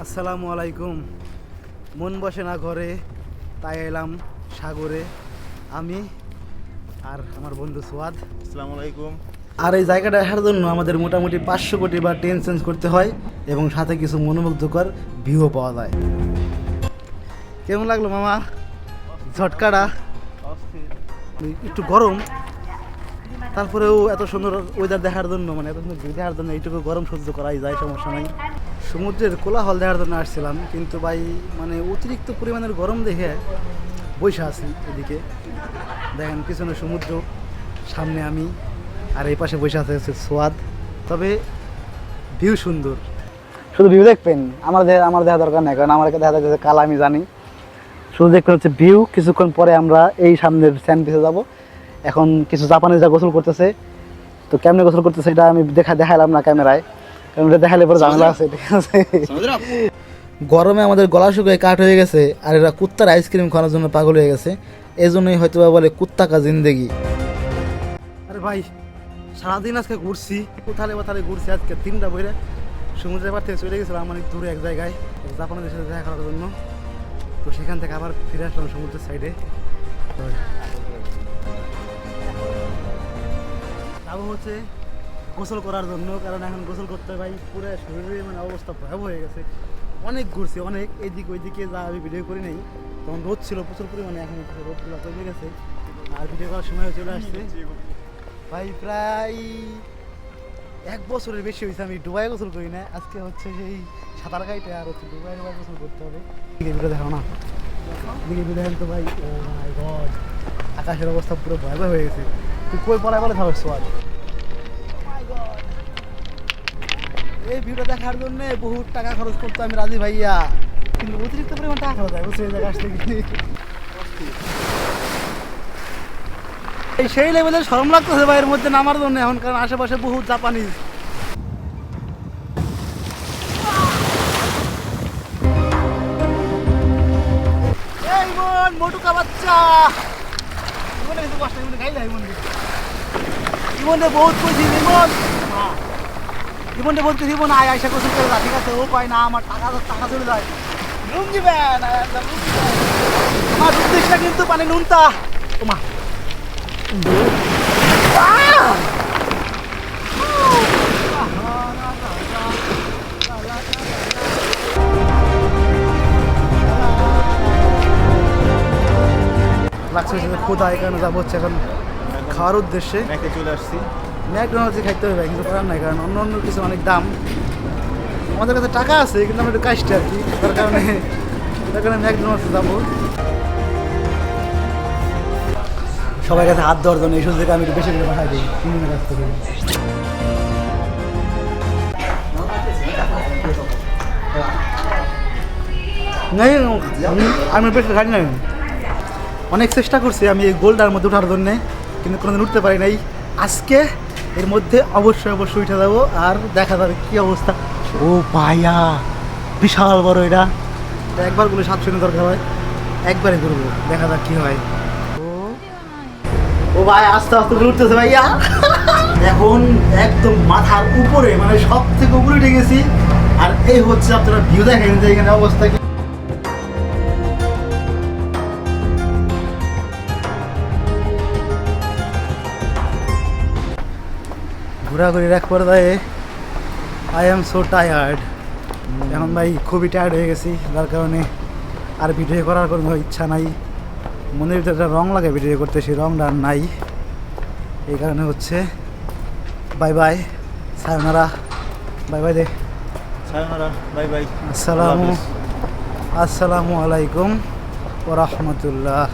আসসালামু আলাইকুম। মন বসে না ঘরে, তাই এলাম সাগরে আমি আর আমার বন্ধু সোয়াদ। আসসালামু আলাইকুম। আর এই জায়গাটা দেখার জন্য আমাদের মোটামুটি 500 কোটি বা টেন চেঞ্জ করতে হয় এবং সাথে কিছু মনোমুগ্ধকর ভিউও পাওয়া যায়। কেমন লাগলো মামা ঝটকাটা? একটু গরম, তারপরেও এত সুন্দর ওয়েদার দেখার জন্য, মানে এত সুন্দর ভিউ দেখার জন্য এইটুকু গরম সহ্য করাই যায়, সমস্যা নাই। সমুদ্রের কোলাহল দেখার জন্য আসছিলাম, কিন্তু ভাই মানে অতিরিক্ত পরিমাণের গরম দেখে বসে আছি। এদিকে দেখেন পিছনে সমুদ্র, সামনে আমি, আর এই পাশে বসে আছে হচ্ছে সোয়াদ। তবে ভিউ সুন্দর, শুধু ভিউ দেখবেন, আমার দেখা দরকার নেই, কারণ আমার দেখা যাচ্ছে কাল আমি জানি। শুধু দেখবেন হচ্ছে ভিউ। কিছুক্ষণ পরে আমরা এই সামনের স্যান্ড বিচে যাবো। এখন কিছু জাপানিজরা গোসল করতেছে, তো কেমনে গোসল করতেছে এটা আমি দেখাইলাম না ক্যামেরায়, কারণ এটা দেখালে পরে ঝামেলা আছে, ঠিক আছে? গরমে আমাদের গলা শুকিয়ে কাঠ হয়ে গেছে, আর এরা কুত্তার আইসক্রিম খাওয়ার জন্য পাগল হয়ে গেছে। এই জন্যই হয়তো বা বলে কুত্তা কা জিন্দেগি। আরে ভাই সারাদিন আজকে ঘুরছি, কোথালে ঘুরছি, আজকে 3টা বইরে সমুদ্রের পার থেকে চলে গেছিলাম অনেক দূরে এক জায়গায় জাপানিদের সাথে দেখা করার জন্য। তো সেখান থেকে আবার ফিরে আসলাম সমুদ্রের সাইডে। যাবো হচ্ছে গোসল করার জন্য, কারণ এখন গোসল করতে ভাই পুরো শরীরে মানে অবস্থা ভয়াবহ হয়ে গেছে। অনেক ঘুরছি, অনেক এদিক ওইদিকে যা আমি ভিডিও করি নাই, তখন রোদ ছিল প্রচুর পরিমাণে, এখন রোদগুলো কমে গেছে আর ভিডিও করার সময় চলে আসছে। ভাই প্রায় 1 বছরের বেশি হয়েছে আমি ডুবাই গোসল করি না। আজকে হচ্ছে সেই সাঁতার কাইটে আর হচ্ছে ডুবাই গোসল করতে হবে। ভিডিও দেখাও না, দিকে দেখেন তো ভাই। ও মাই গড, আকাশের অবস্থা পুরো ভয়াবহ হয়ে গেছে। তুই কই পড়ায় বলে থাকো সোয়াদ। এই ভিডিও দেখার জন্য বহুত টাকা খরচ করতে আমি রাজি ভাইয়া, কিন্তু অতিরিক্ত পরিমাণ টাকা খরচ হয় বুঝছে এই জায়গা আসতে গেলে। এই সেই লেভেলের শরম লাগতেছে ভাইয়ের মধ্যে নামার জন্য এখন, কারণ আশেপাশে বহুত জাপানিজ। এই মন মোটুকা বাচ্চা ইমনে কিন্তু কষ্ট, ইমনে গাইলা ইমনে বহুত কইছি ইমনে বলতে দিব না, আয়সা গোসল করে যা, ঠিক আছে? ও পায় না, আমার টাকা চলে যায়। নুন দিবেন, আমার উদ্দেশ্যটা কিন্তু পানি নুনটা তোমা। লাগছে খোদা, এখানে যাবো হচ্ছে এখন খাওয়ার উদ্দেশ্যে। ম্যাকে চলে আসছি, ম্যাকডোনাল্ডসে খাইতে হবে ভাই, কিছু করার নাই, কারণ অন্য কিছু অনেক দাম। আমাদের কাছে টাকা আছে কিন্তু আমরা একটু কাজটা আর কি, তার কারণে ম্যাকডোনাল্ডসে যাবো। সবাই কাছে হাত দেওয়ার জন্য এই সুযোগে আমি একটু বেশি করে পাঠাই দিই তিনজনের কাছ থেকে। নেই আমি বেশি খাই নাই, অনেক চেষ্টা করছি আমি এই গোলটার মধ্যে ওঠার জন্যে, কিন্তু কোনোদিন উঠতে পারি নাই। আজকে এর মধ্যে অবশ্যই উঠে যাবো, আর দেখা যাবে কী অবস্থা। ও ভাইয়া বিশাল বড়, এটা একবার গুলো 700 দরকার হয়, একবারে করবো, দেখা যাক কী হয়। ও ভাই আস্তে আস্তে উঠতেছে ভাইয়া। এখন একদম মাথার উপরে, মানে সব থেকে উপরে উঠে গেছি। আর এই হচ্ছে আপনারা ভিউ দেখেন যে এখানে অবস্থা কি। ঘোরাঘুরির এক পর্যায়ে আই এম সো টায়ার্ড। এখন ভাই খুবই টায়ার্ড হয়ে গেছি, যার কারণে আর ভিডিও করার কোনো ইচ্ছা নাই। মনের ভিতরে একটা রং লাগে ভিডিও করতে, সেই রংটা আর নাই। এই কারণে হচ্ছে বাই বাই, সায়োনারা, বাই বাই দে, সায়োনারা, বাই বাই, আসসালামু আলাইকুম ওয়া রাহমাতুল্লাহ।